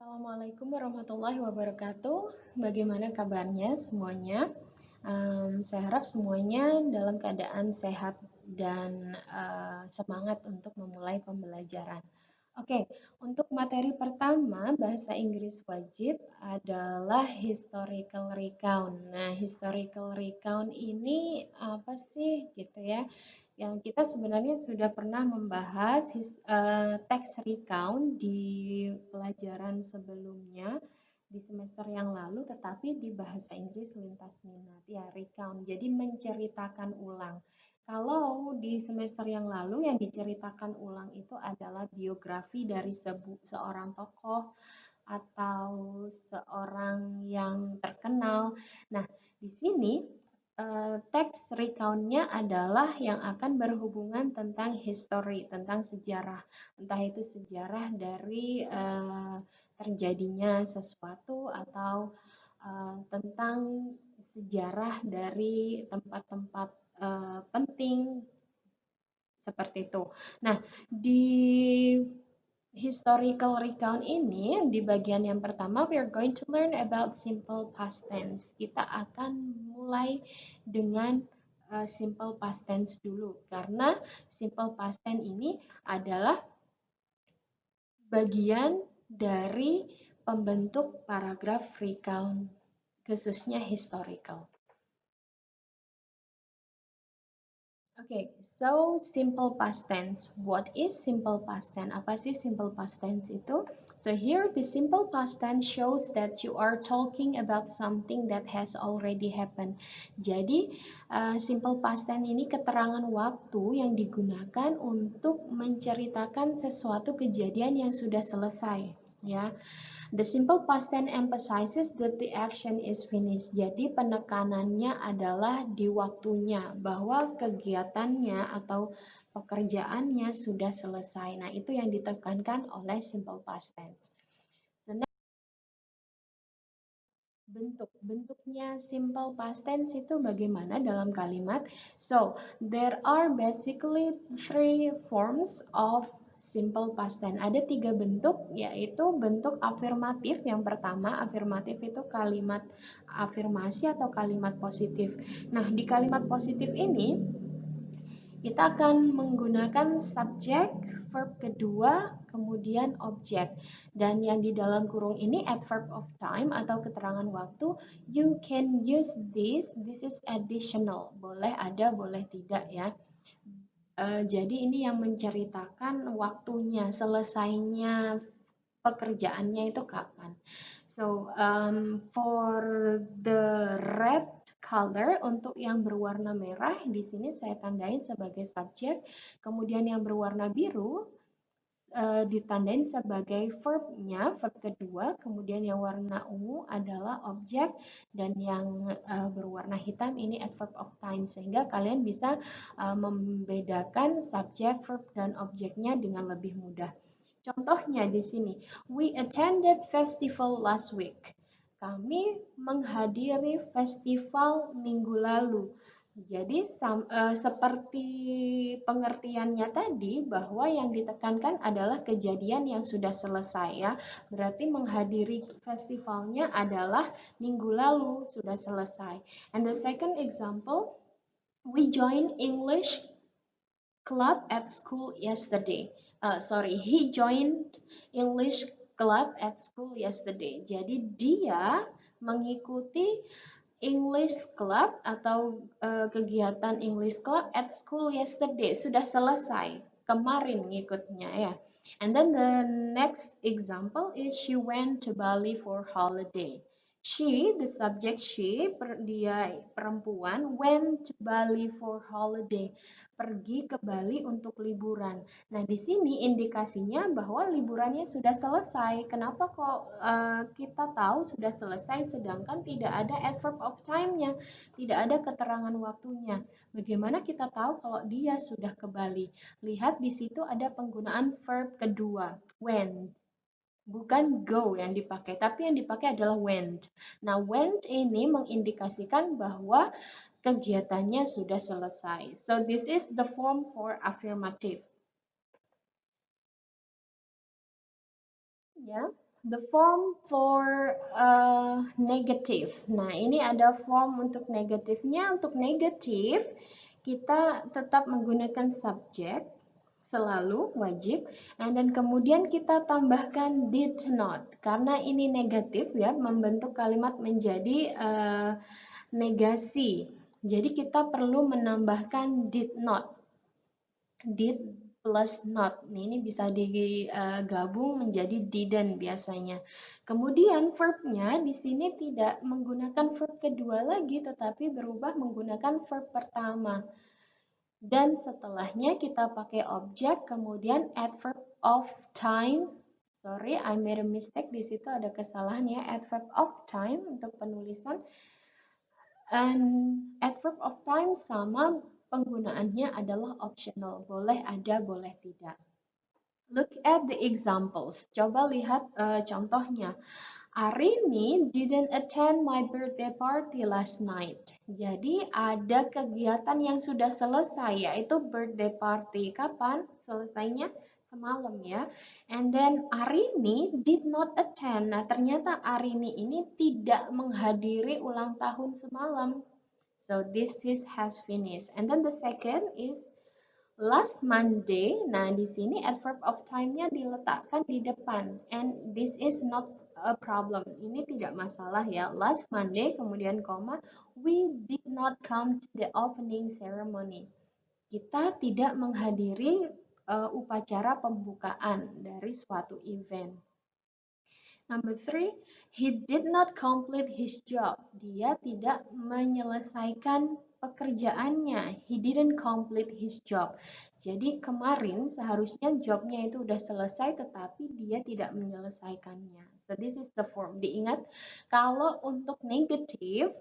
Assalamualaikum warahmatullahi wabarakatuh. Bagaimana kabarnya semuanya? Saya harap semuanya dalam keadaan sehat dan semangat untuk memulai pembelajaran. Oke, untuk materi pertama, bahasa Inggris wajib adalah historical recount. Nah, historical recount ini apa sih gitu ya? Yang kita sebenarnya sudah pernah membahas text recount di pelajaran sebelumnya di semester yang lalu, tetapi di bahasa Inggris lintas minat ya recount. Jadi menceritakan ulang. Kalau di semester yang lalu yang diceritakan ulang itu adalah biografi dari seorang tokoh atau seorang yang terkenal. Nah, di sini teks recount-nya adalah yang akan berhubungan tentang history, tentang sejarah. Entah itu sejarah dari terjadinya sesuatu atau tentang sejarah dari tempat-tempat penting seperti itu. Nah, di historical recount ini, di bagian yang pertama, we are going to learn about simple past tense. Kita akan mulai dengan simple past tense dulu, karena simple past tense ini adalah bagian dari pembentuk paragraf recount, khususnya historical. Okay, so simple past tense. What is simple past tense? Apa sih simple past tense itu? So here the simple past tense shows that you are talking about something that has already happened. Jadi simple past tense ini keterangan waktu yang digunakan untuk menceritakan sesuatu kejadian yang sudah selesai, ya. The simple past tense emphasizes that the action is finished. Jadi penekanannya adalah di waktunya, bahwa kegiatannya atau pekerjaannya sudah selesai. Nah, itu yang ditekankan oleh simple past tense. Bentuknya simple past tense itu bagaimana dalam kalimat? So, there are basically three forms of simple past tense. Ada tiga bentuk, yaitu bentuk afirmatif. Yang pertama, afirmatif itu kalimat afirmasi atau kalimat positif. Nah, di kalimat positif ini kita akan menggunakan subjek, verb kedua, kemudian objek. Dan yang di dalam kurung ini adverb of time atau keterangan waktu, you can use this is additional. Boleh ada, boleh tidak ya. Jadi ini yang menceritakan waktunya, selesainya pekerjaannya itu kapan. So, for the red color, untuk yang berwarna merah, di sini saya tandain sebagai subjek. Kemudian yang berwarna biru ditandain sebagai verbnya, verb kedua. Kemudian yang warna ungu adalah objek. Dan yang berwarna hitam ini adverb of time. Sehingga kalian bisa membedakan subjek, verb, dan objeknya dengan lebih mudah. Contohnya di sini, we attended festival last week. Kami menghadiri festival minggu lalu. Jadi seperti pengertiannya tadi, bahwa yang ditekankan adalah kejadian yang sudah selesai ya. Berarti menghadiri festivalnya adalah minggu lalu sudah selesai. And the second example, we joined English club at school yesterday. He joined English club at school yesterday. Jadi dia mengikuti English club atau kegiatan English club at school yesterday. Sudah selesai. Kemarin ngikutnya ya. And then the next example is she went to Bali for holiday. She, the subject she, dia perempuan, went to Bali for holiday. Pergi ke Bali untuk liburan. Nah, di sini indikasinya bahwa liburannya sudah selesai. Kenapa kok kita tahu sudah selesai sedangkan tidak ada adverb of time-nya, tidak ada keterangan waktunya. Bagaimana kita tahu kalau dia sudah ke Bali? Lihat di situ ada penggunaan verb kedua, went. Bukan go yang dipakai, tapi yang dipakai adalah went. Nah, went ini mengindikasikan bahwa kegiatannya sudah selesai. So, this is the form for affirmative. Ya. The form for negative. Nah, ini ada form untuk negatifnya. Untuk negatif, kita tetap menggunakan subjek, selalu wajib. And then kemudian kita tambahkan did not. Karena ini negatif ya, membentuk kalimat menjadi negasi. Jadi kita perlu menambahkan did not. Did plus not. Ini bisa digabung menjadi didn't biasanya. Kemudian verbnya di sini tidak menggunakan verb kedua lagi, tetapi berubah menggunakan verb pertama. Dan setelahnya kita pakai objek, kemudian adverb of time. Sorry, I made a mistake di situ, ada kesalahan ya. Adverb of time untuk penulisan. And adverb of time sama penggunaannya adalah optional, boleh ada, boleh tidak. Look at the examples. Coba lihat contohnya. Arini didn't attend my birthday party last night. Jadi ada kegiatan yang sudah selesai, yaitu birthday party. Kapan selesainya? Semalam ya. And then Arini did not attend. Nah, ternyata Arini ini tidak menghadiri ulang tahun semalam. So this is has finished. And then the second is last Monday. Nah, di sini adverb of time-nya diletakkan di depan. And this is not a problem. Ini tidak masalah ya. Last Monday, kemudian koma, we did not come to the opening ceremony. Kita tidak menghadiri upacara pembukaan dari suatu event. Number three, he did not complete his job. Dia tidak menyelesaikan pekerjaannya. He didn't complete his job. Jadi kemarin seharusnya jobnya itu udah selesai, tetapi dia tidak menyelesaikannya. So this is the form. Diingat, kalau untuk negatif,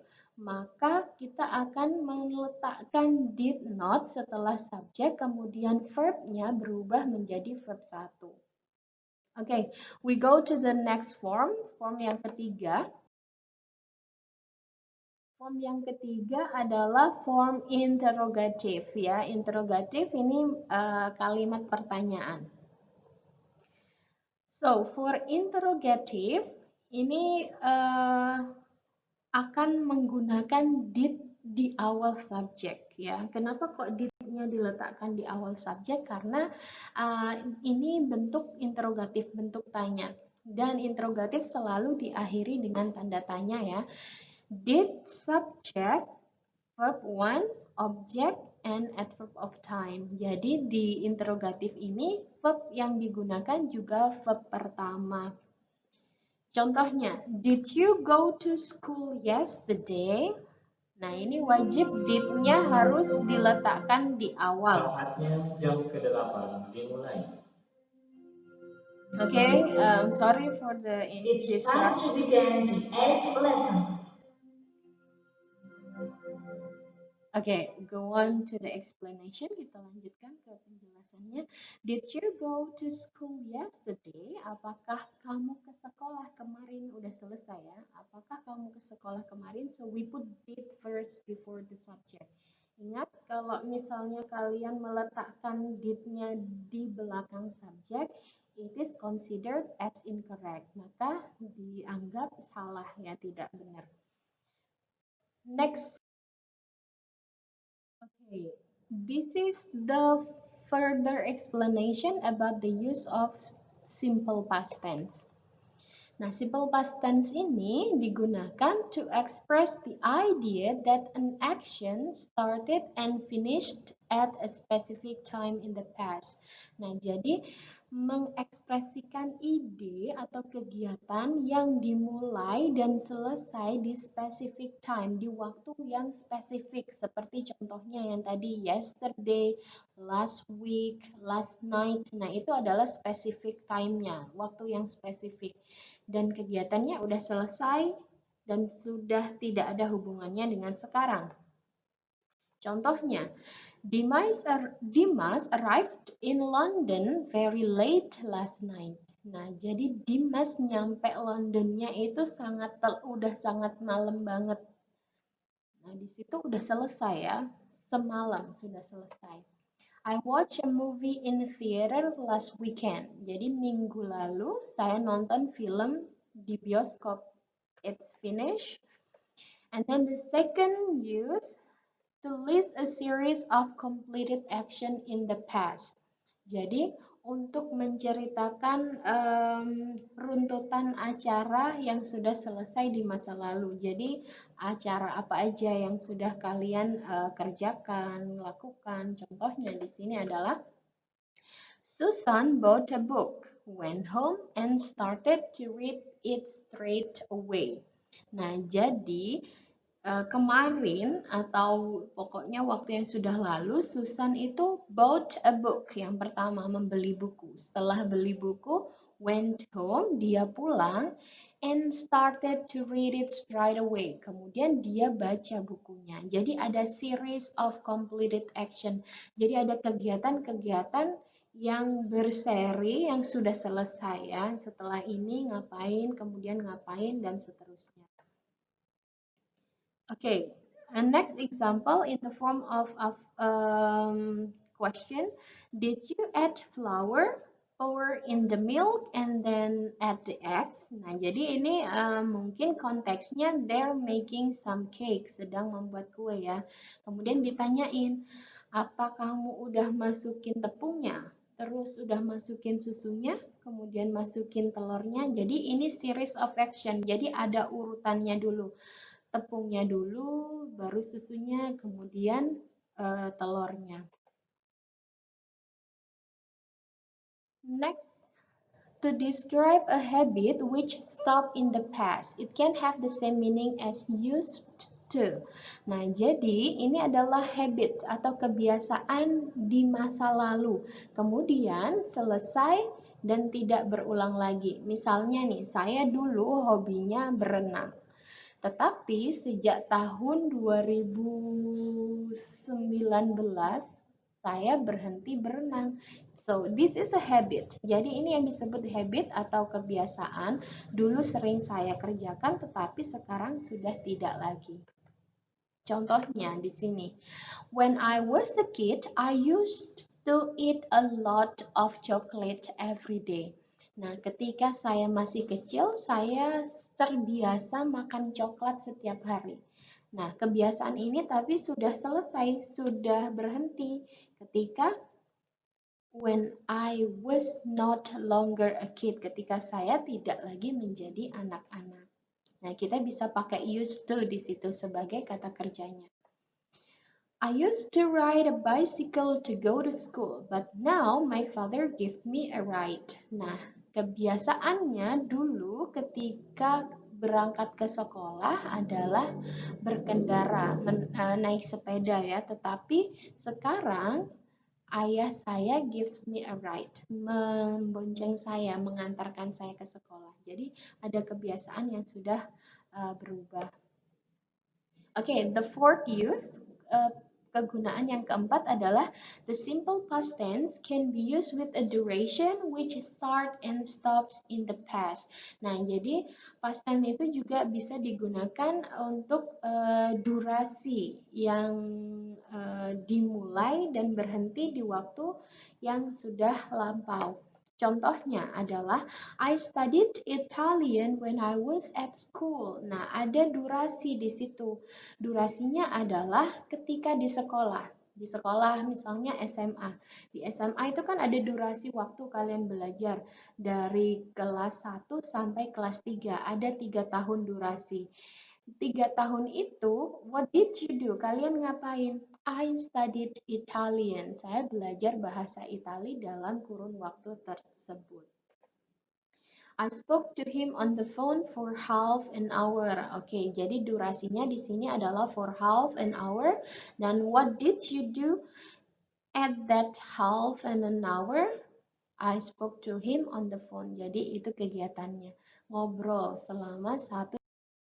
maka kita akan meletakkan did not setelah subjek, kemudian verbnya berubah menjadi verb 1. Okay, we go to the next form, form yang ketiga. Form yang ketiga adalah form interrogative ya. Interrogative ini kalimat pertanyaan. So, for interrogative ini akan menggunakan did di awal subjek ya. Kenapa kok did-nya diletakkan di awal subjek? Karena ini bentuk interrogatif, bentuk tanya. Dan interrogatif selalu diakhiri dengan tanda tanya ya. Did subject, verb 1, object, and adverb of time. Jadi di interrogatif ini verb yang digunakan juga verb pertama. Contohnya, did you go to school yesterday? Nah, ini wajib did-nya harus diletakkan di awal. Saatnya jam ke-8 dimulai. Okay, sorry for the It's time to begin the 8th lesson. Okay, go on to the explanation. Kita lanjutkan ke penjelasannya. Did you go to school yesterday? Apakah kamu ke sekolah kemarin? Udah selesai ya. Apakah kamu ke sekolah kemarin? So we put did first before the subject. Ingat, kalau misalnya kalian meletakkan did-nya di belakang subjek, it is considered as incorrect. Maka dianggap salah ya, tidak benar. Next. Okay, this is the further explanation about the use of simple past tense. Nah, simple past tense ini digunakan to express the idea that an action started and finished at a specific time in the past. Nah, jadi mengekspresikan ide atau kegiatan yang dimulai dan selesai di specific time, di waktu yang spesifik, seperti contohnya yang tadi yesterday, last week, last night. Nah, itu adalah specific time-nya, waktu yang spesifik. Dan kegiatannya udah selesai dan sudah tidak ada hubungannya dengan sekarang. Contohnya, Dimas arrived in London very late last night. Nah, jadi Dimas nyampe Londonnya itu udah sangat malam banget. Nah, di situ udah selesai ya, semalam sudah selesai. I watched a movie in theater last weekend. Jadi minggu lalu saya nonton film di bioskop. It's finished. And then the second use, to list a series of completed action in the past. Jadi untuk menceritakan runtutan acara yang sudah selesai di masa lalu. Jadi acara apa aja yang sudah kalian kerjakan, lakukan. Contohnya di sini adalah Susan bought a book, went home, and started to read it straight away. Nah, jadi kemarin atau pokoknya waktu yang sudah lalu, Susan itu bought a book. Yang pertama, membeli buku. Setelah beli buku, went home, dia pulang, and started to read it straight away. Kemudian dia baca bukunya. Jadi ada series of completed action. Jadi ada kegiatan-kegiatan yang berseri yang sudah selesai ya. Setelah ini ngapain, kemudian ngapain, dan seterusnya. Okay, and next example in the form of question, did you add flour, pour in the milk, and then add the eggs? Nah, jadi ini mungkin konteksnya they're making some cake, sedang membuat kue ya. Kemudian ditanyain, apa kamu udah masukin tepungnya? Terus udah masukin susunya, kemudian masukin telurnya. Jadi ini series of action. Jadi ada urutannya dulu. Tepungnya dulu, baru susunya, kemudian telurnya. Next, to describe a habit which stopped in the past. It can have the same meaning as used to. Nah, jadi ini adalah habit atau kebiasaan di masa lalu. Kemudian selesai dan tidak berulang lagi. Misalnya nih, saya dulu hobinya berenang. Tetapi sejak tahun 2019 saya berhenti berenang. So, this is a habit. Jadi ini yang disebut habit atau kebiasaan. Dulu sering saya kerjakan, tetapi sekarang sudah tidak lagi. Contohnya di sini. When I was a kid, I used to eat a lot of chocolate every day. Nah, ketika saya masih kecil, saya terbiasa makan coklat setiap hari. Nah, kebiasaan ini tapi sudah selesai, sudah berhenti ketika when I was not longer a kid, ketika saya tidak lagi menjadi anak-anak. Nah, kita bisa pakai used to di situ sebagai kata kerjanya. I used to ride a bicycle to go to school, but now my father give me a ride. Nah, kebiasaannya dulu ketika berangkat ke sekolah adalah berkendara, naik sepeda ya. Tetapi sekarang ayah saya gives me a ride, membonceng saya, mengantarkan saya ke sekolah. Jadi ada kebiasaan yang sudah berubah. Okay, the fourth use, kegunaan yang keempat adalah the simple past tense can be used with a duration which start and stops in the past. Nah, jadi past tense itu juga bisa digunakan untuk durasi yang dimulai dan berhenti di waktu yang sudah lampau. Contohnya adalah I studied Italian when I was at school. Nah, ada durasi di situ. Durasinya adalah ketika di sekolah. Di sekolah misalnya SMA. Di SMA itu kan ada durasi waktu kalian belajar. Dari kelas 1 sampai kelas 3. Ada 3 tahun durasi. 3 tahun itu, what did you do? Kalian ngapain? I studied Italian. Saya belajar bahasa Italia dalam kurun waktu tersebut. I spoke to him on the phone for half an hour. Oke, jadi durasinya di sini adalah for half an hour. Dan what did you do at that half an hour? I spoke to him on the phone. Jadi itu kegiatannya. Ngobrol selama 1